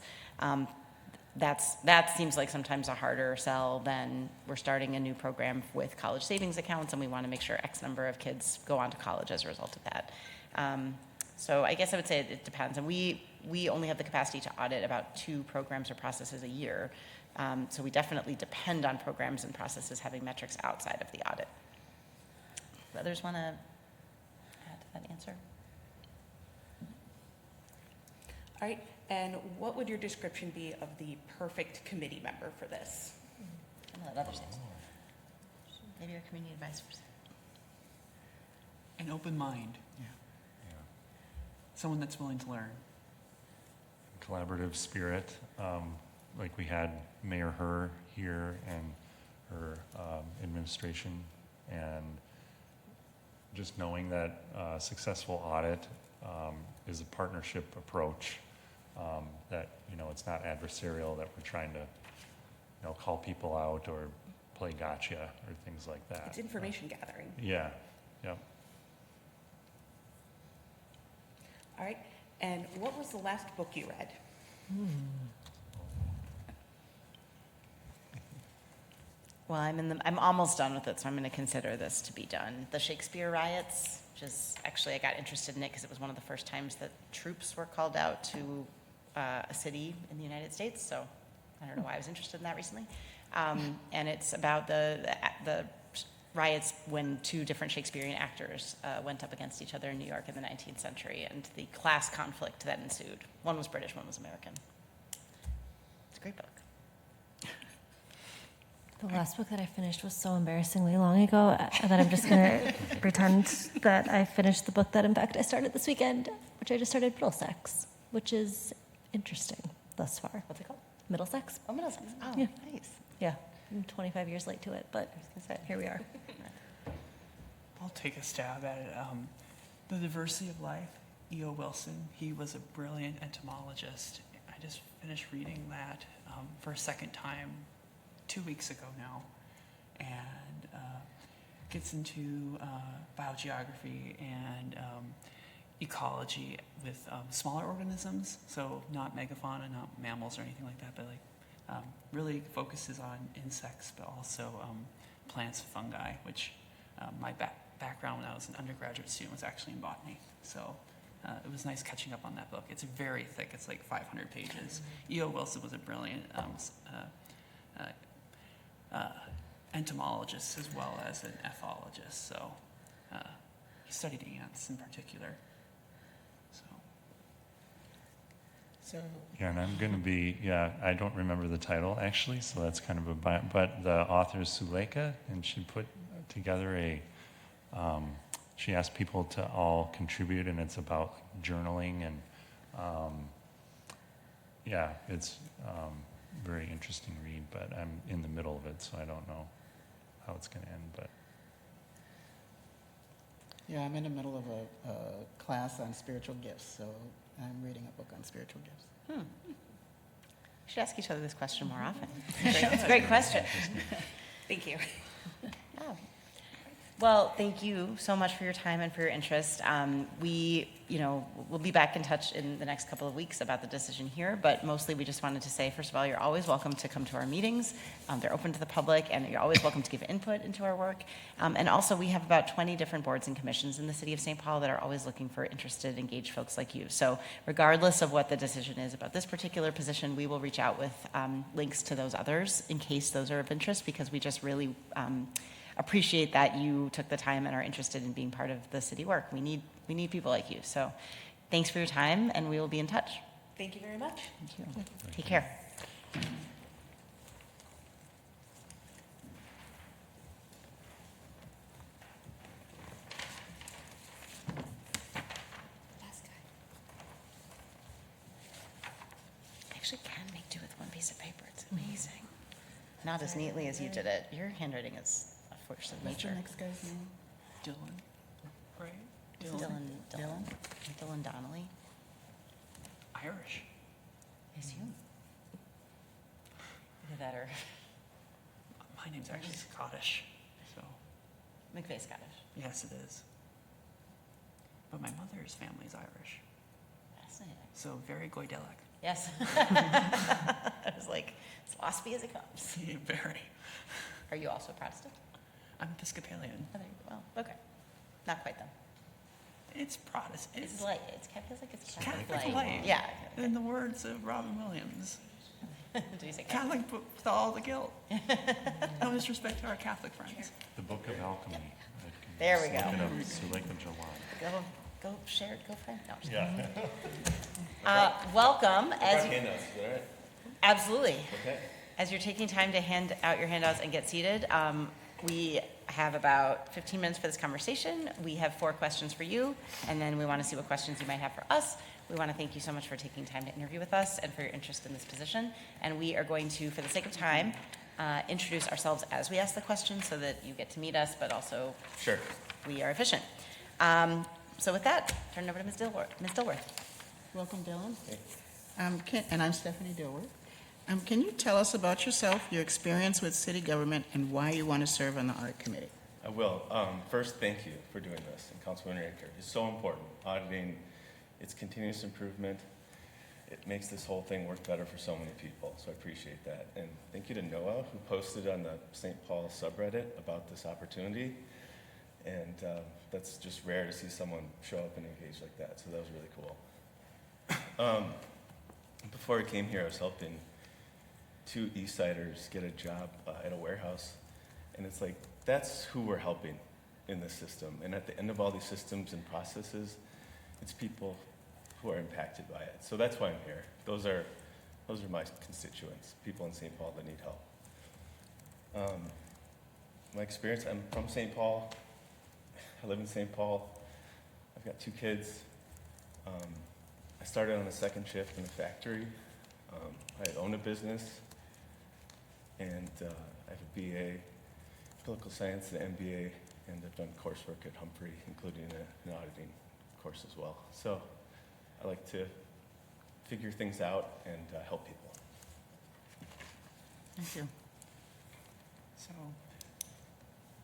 That seems like sometimes a harder sell than we're starting a new program with college savings accounts, and we want to make sure X number of kids go on to college as a result of that. So I guess I would say it depends. And we only have the capacity to audit about 2 programs or processes a year. So we definitely depend on programs and processes having metrics outside of the audit. Do others want to add to that answer? All right, and what would your description be of the perfect committee member for this? I'm going to let others answer. Maybe our community advisors. An open mind. Yeah. Someone that's willing to learn. Collaborative spirit, like we had Mayor Herr here and her administration, and just knowing that successful audit is a partnership approach, that, it's not adversarial, that we're trying to, call people out or play gotcha or things like that. It's information gathering. Yeah, yep. All right, and what was the last book you read? Well, I'm almost done with it, so I'm going to consider this to be done. The Shakespeare riots, I got interested in it because it was one of the first times that troops were called out to a city in the United States. So I don't know why I was interested in that recently. And it's about the riots when 2 different Shakespearean actors went up against each other in New York in the 19th century, and the class conflict that ensued. One was British, one was American. It's a great book. The last book that I finished was so embarrassingly long ago that I'm just going to pretend that I finished the book that, in fact, I started this weekend, which I just started, Middlesex, which is interesting thus far. What's it called? Middlesex. Oh, Middlesex. Oh, Yeah. nice. Yeah, I'm 25 years late to it, but here we are. I'll take a stab at it. The Diversity of Life, E.O. Wilson, he was a brilliant entomologist. I just finished reading that for a second time 2 weeks ago now, and gets into biogeography and ecology with smaller organisms, so not megafauna, not mammals or anything like that, but really focuses on insects, but also plants, fungi, which my background when I was an undergraduate student was actually in botany. So it was nice catching up on that book. It's very thick. It's like 500 pages. E.O. Wilson was a brilliant entomologist as well as an ethologist. So he studied ants in particular. So, Yeah, and I'm going to be, I don't remember the title actually, so that's kind of but the author is Suleika, and she put together she asked people to all contribute, and it's about journaling, and it's very interesting read, but I'm in the middle of it, so I don't know how it's going to end, but. yeah, I'm in the middle of a class on spiritual gifts, so I'm reading a book on spiritual gifts. We should ask each other this question more often. It's a great question. Thank you. Yeah. Well, thank you so much for your time and for your interest. We'll be back in touch in the next couple of weeks about the decision here, but mostly we just wanted to say, first of all, you're always welcome to come to our meetings. They're open to the public, and you're always welcome to give input into our work. And also, we have about 20 different boards and commissions in the city of St. Paul that are always looking for interested, engaged folks like you. So regardless of what the decision is about this particular position, we will reach out with links to those others in case those are of interest, because we just really appreciate that you took the time and are interested in being part of the city work. We need people like you. So thanks for your time, and we will be in touch. Thank you very much. Thank you. Take care. I actually can make do with one piece of paper. It's amazing. Not as neatly as you did it. Your handwriting is a force of What's the nature. next guy's name? Dylan, right? Dylan Donnelly. Irish. Is you? Either that or My name's actually Scottish, so McVeigh Scottish. yes, it is. But my mother's family's Irish, Fascinating. so very Goidelic. Yes. I was like, as waspy as it comes. Very. Are you also Protestant? I'm Episcopalian. Oh, there you go. Well, okay. Not quite then. It's Protestant. It's light. It feels like it's Catholic, Catholic light. Yeah. In the words of Robin Williams, Do you say Catholic? Catholic book with all the guilt. No disrespect to our Catholic friends. The Book of Alchemy. There we Just go. look it up. Suleika Jalan. Go share it. Go find. No, I'm just kidding. Yeah. Welcome. As you, handouts, is that right? absolutely. Okay. As you're taking time to hand out your handouts and get seated, we have about 15 minutes for this conversation. We have 4 questions for you, and then we want to see what questions you might have for us. We want to thank you so much for taking time to interview with us and for your interest in this position. And we are going to, for the sake of time, introduce ourselves as we ask the questions so that you get to meet us, but also Sure. we are efficient. So with that, turn it over to Ms. Dilworth. Welcome, Dylan. And I'm Stephanie Dilworth. Can you tell us about yourself, your experience with city government, and why you want to serve on the audit committee? I will. First, thank you for doing this. And Councilwoman Raker, it's so important. Auditing, it's continuous improvement. It makes this whole thing work better for so many people, so I appreciate that. And thank you to Noah, who posted on the St. Paul subreddit about this opportunity. And that's just rare to see someone show up and engage like that, so that was really cool. Before I came here, I was helping 2 Eastsiders get a job at a warehouse, and it's like, that's who we're helping in this system. And at the end of all these systems and processes, it's people who are impacted by it. So that's why I'm here. Those are my constituents, people in St. Paul that need help. My experience, I'm from St. Paul. I live in St. Paul. I've got 2 kids. I started on a second shift in a factory. I own a business, and I have a BA, political science, an MBA, and I've done coursework at Humphrey, including an auditing course as well. So I like to figure things out and help people. Thank you. So,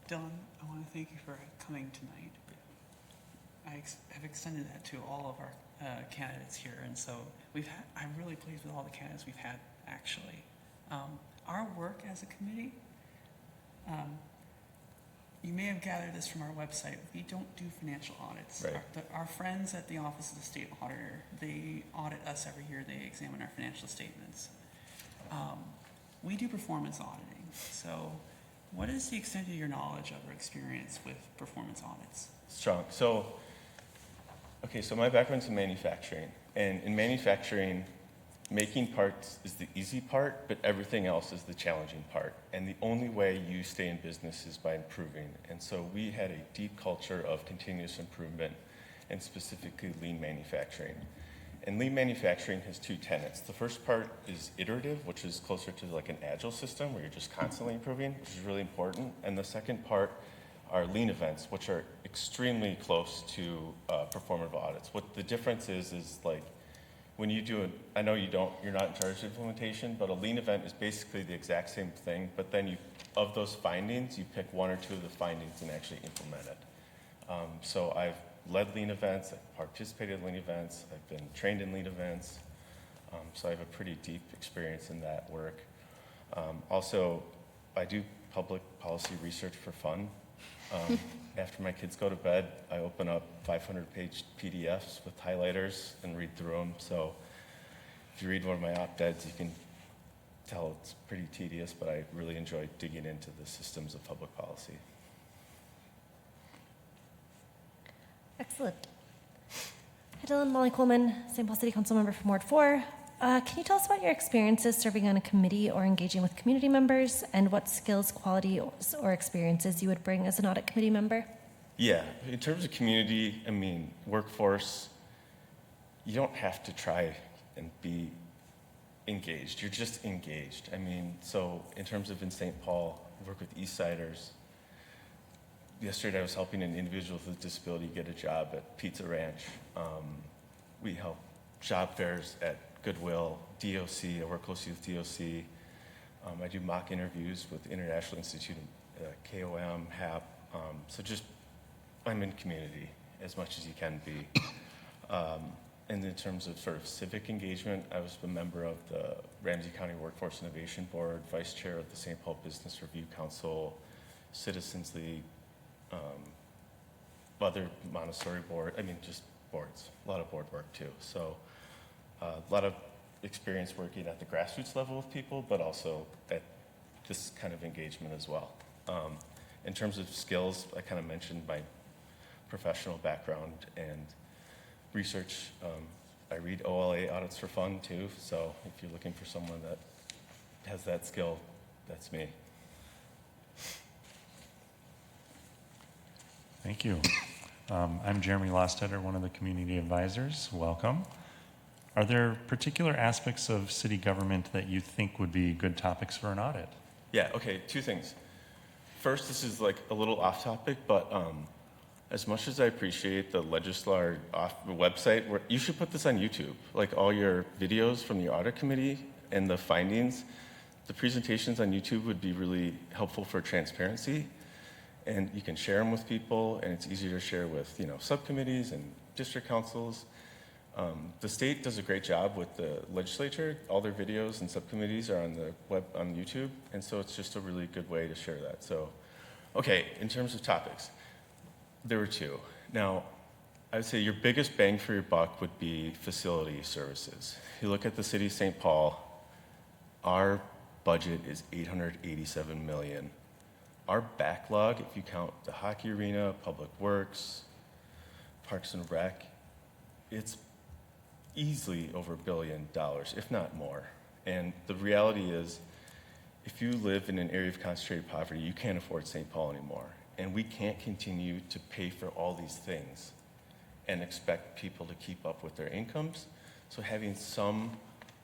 Dylan, I want to thank you for coming tonight. I've extended that to all of our candidates here, and so I'm really pleased with all the candidates we've had, actually. Our work as a committee, you may have gathered this from our website, we don't do financial audits. Right. Our friends at the Office of the State Auditor, they audit us every year, they examine our financial statements. We do performance auditing, so what is the extent of your knowledge of or experience with performance audits? Strong. So my background's in manufacturing, and in manufacturing, making parts is the easy part, but everything else is the challenging part. And the only way you stay in business is by improving. And so we had a deep culture of continuous improvement, and specifically lean manufacturing. And lean manufacturing has 2 tenets. The first part is iterative, which is closer to like an agile system where you're just constantly improving, which is really important. And the second part are lean events, which are extremely close to performative audits. What the difference is like when you do it, I know you're not in charge of implementation, but a lean event is basically the exact same thing, but then of those findings, you pick one or two of the findings and actually implement it. So I've led lean events, I've participated in lean events, I've been trained in lean events, so I have a pretty deep experience in that work. Also, I do public policy research for fun. After my kids go to bed, I open up 500-page PDFs with highlighters and read through them. So if you read one of my op-eds, you can tell it's pretty tedious, but I really enjoy digging into the systems of public policy. Excellent. Hi, Dylan. Molly Coleman, St. Paul City Council member from Ward 4. Can you tell us about your experiences serving on a committee or engaging with community members, and what skills, qualities, or experiences you would bring as an audit committee member? Yeah, in terms of community, I mean, workforce, you don't have to try and be engaged. You're just engaged. I mean, so in terms of in St. Paul, I work with Eastsiders. Yesterday I was helping an individual with a disability get a job at Pizza Ranch. We help job fairs at Goodwill, DOC. I work closely with DOC. I do mock interviews with International Institute, KOM, HAP. So just, I'm in community as much as you can be. And in terms of sort of civic engagement, I was a member of the Ramsey County Workforce Innovation Board, vice chair of the St. Paul Business Review Council, Citizens League, other Montessori board, I mean, just boards, a lot of board work too. So a lot of experience working at the grassroots level with people, but also at this kind of engagement as well. In terms of skills, I kind of mentioned my professional background and research. I read OLA audits for fun too, so if you're looking for someone that has that skill, that's me. Thank you. I'm Jeremy Lostetter, one of the community advisors. Welcome. Are there particular aspects of city government that you think would be good topics for an audit? Yeah, okay, two things. First, this is like a little off topic, but as much as I appreciate the Legislar website, you should put this on YouTube. Like all your videos from the audit committee and the findings, the presentations on YouTube would be really helpful for transparency. And you can share them with people, and it's easier to share with, subcommittees and district councils. The state does a great job with the legislature. All their videos and subcommittees are on the web, on YouTube, and so it's just a really good way to share that. So, okay, in terms of topics, there were two. Now, I would say your biggest bang for your buck would be facility services. You look at the city of St. Paul, our budget is $887 million. Our backlog, if you count the hockey arena, public works, parks and rec, it's easily over $1 billion, if not more. And the reality is, if you live in an area of concentrated poverty, you can't afford St. Paul anymore. And we can't continue to pay for all these things and expect people to keep up with their incomes. So having some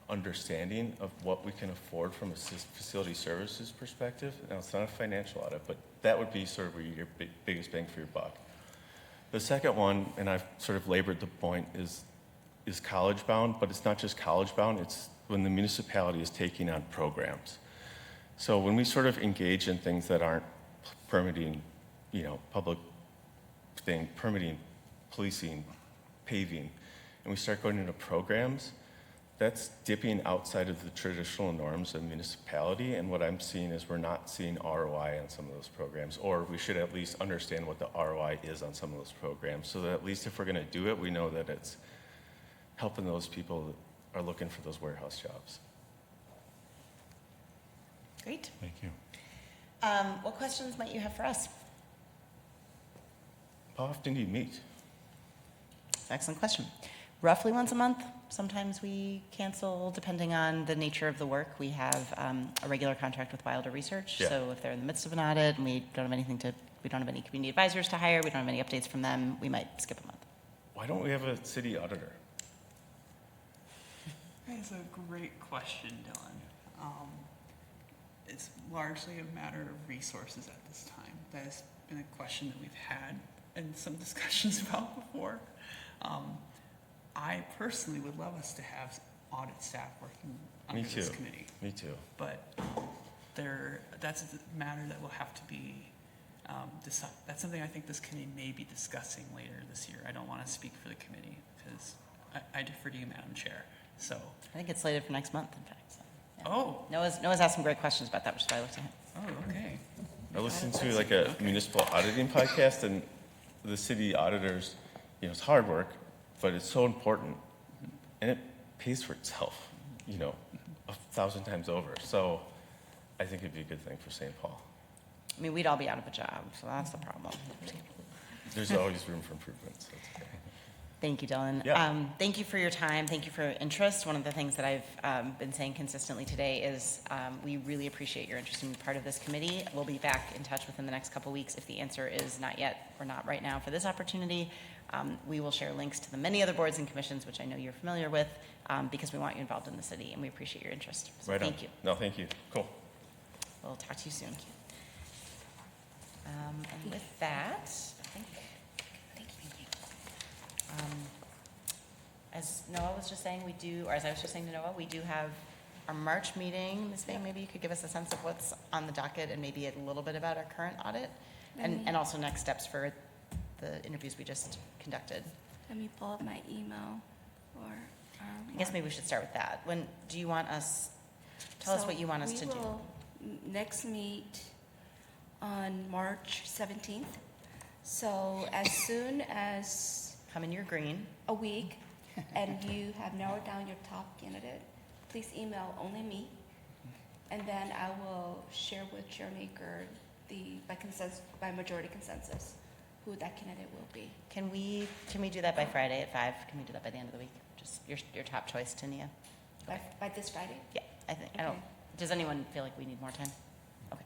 understanding of what we can afford from a facility services perspective. Now, it's not a financial audit, but that would be sort of where your biggest bang for your buck. The second one, and I've sort of labored the point, is college bound, but it's not just college bound, it's when the municipality is taking on programs. So when we sort of engage in things that aren't permitting, public thing, permitting, policing, paving, and we start going into programs, that's dipping outside of the traditional norms of municipality, and what I'm seeing is we're not seeing ROI on some of those programs, or we should at least understand what the ROI is on some of those programs, so that at least if we're gonna do it, we know that it's helping those people that are looking for those warehouse jobs. Great. Thank you. What questions might you have for us? How often do you meet? Excellent question. Roughly once a month. Sometimes we cancel depending on the nature of the work. We have a regular contract with Wilder Research. Yeah. So if they're in the midst of an audit and we don't have any community advisors to hire, we don't have any updates from them, we might skip a month. Why don't we have a city auditor? That's a great question, Dylan. It's largely a matter of resources at this time. That has been a question that we've had and some discussions about before. I personally would love us to have audit staff working Me under this too. committee. Me too. But that's a matter that will have to be decided. That's something I think this committee may be discussing later this year. I don't want to speak for the committee because I defer to you, Madam Chair. So I think it's slated for next month, in fact. So, yeah. Oh. Noah's asked some great questions about that, which is why I looked at him. Oh, okay. I listened to like a municipal auditing podcast, and the city auditors, it's hard work, but it's so important, and it pays for itself, 1,000 times over. So I think it'd be a good thing for St. Paul. I mean, we'd all be out of a job, so that's the problem. There's always room for improvement. So it's okay. Thank you, Dylan. Yeah. Thank you for your time. Thank you for your interest. One of the things that I've been saying consistently today is we really appreciate your interest in being part of this committee. We'll be back in touch within the next couple weeks. If the answer is not yet or not right now for this opportunity, we will share links to the many other boards and commissions, which I know you're familiar with, because we want you involved in the city, and we appreciate your interest. So Right on. thank you. No, thank you. Cool. We'll talk to you soon. And with that, I think, thank you. As Noah was just saying, or as I was just saying to Noah, we do have our March meeting. Ms. Bang, maybe you could give us a sense of what's on the docket and maybe a little bit about our current audit and also next steps for the interviews we just conducted. Let me pull up my email for I guess maybe we should start with that. When do you want us, tell us what you want us to do. We will next meet on March 17th. So as soon as come in your green a week and you have narrowed down your top candidate, please email only me. And then I will share with Chair Naker by majority consensus who that candidate will be. Can we do that by Friday at 5? Can we do that by the end of the week? Just your top choice, Tania. By this Friday? Yeah, I think. Okay. Does anyone feel like we need more time? Okay.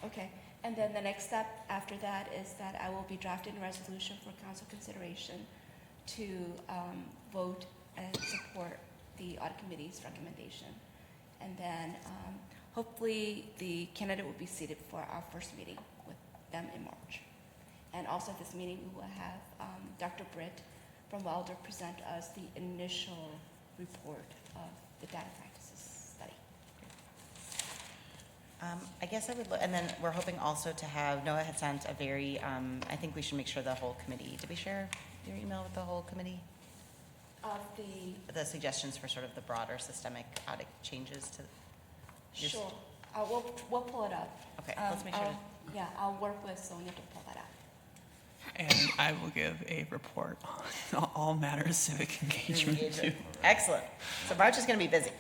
Okay. And then the next step after that is that I will be drafting a resolution for council consideration to vote and support the audit committee's recommendation. And then hopefully the candidate will be seated for our first meeting with them in March. And also at this meeting, we will have Dr. Britt from Wilder present us the initial report of the data practices study. I guess I would look, and then we're hoping also to have, Noah had sent a very, I think we should make sure the whole committee, did we share your email with the whole committee? Of the suggestions for sort of the broader systemic audit changes to. Sure, we'll pull it up. Okay, let's make sure. I'll work with Sonia to pull that out. And I will give a report on all matters of civic engagement too. Excellent. So March is going to be busy.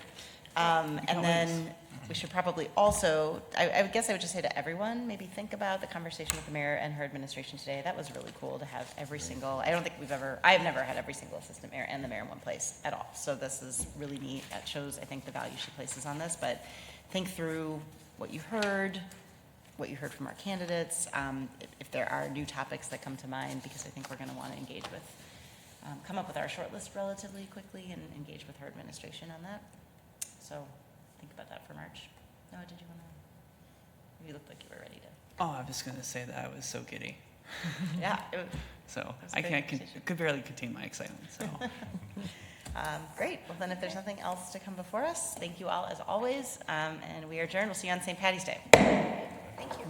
And then we should probably also, I guess I would just say to everyone, maybe think about the conversation with the mayor and her administration today. That was really cool to have every single, I have never had every single assistant mayor and the mayor in one place at all. So this is really neat. That shows, I think, the value she places on this. But think through what you heard from our candidates, if there are new topics that come to mind, because I think we're going to want to engage with, come up with our short list relatively quickly and engage with her administration on that. So think about that for March. Noah, did you want to? You looked like you were ready to. Oh, I was going to say that I was so giddy. Yeah. So I could barely contain my excitement. So. Great. Well, then if there's nothing else to come before us, thank you all as always. And we are adjourned. We'll see you on St. Patty's Day. Thank you.